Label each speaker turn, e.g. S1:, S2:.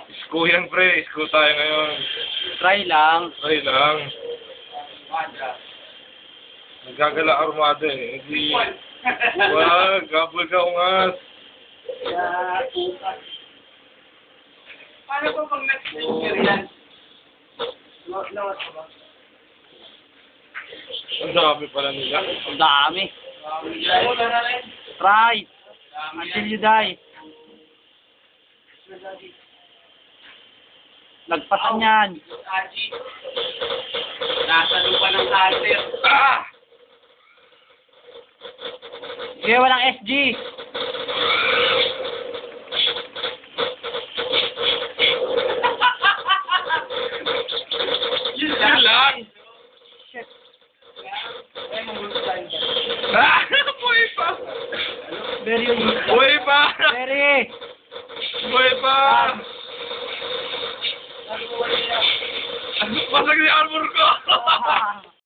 S1: Isko yan, pre. Isko tayo ngayon.
S2: Try lang.
S1: Try lang. Nagagala armada eh. Hindi. Wag, gabol ka ungas.
S3: Paano po pag nag-speaker yan?
S1: Ang dami pala nila.
S2: Ang dami. Try. Until you die. Nagpasan yan.
S3: Aji. Nasa lupa ng cancer. Ah!
S2: Sige, walang SG.
S1: Yun lang.
S2: Shit.
S1: Ah! Buhay pa!
S2: Very good.
S1: Buhay pa!
S2: Very.
S1: Buhay pa! Basag na yung armor ko!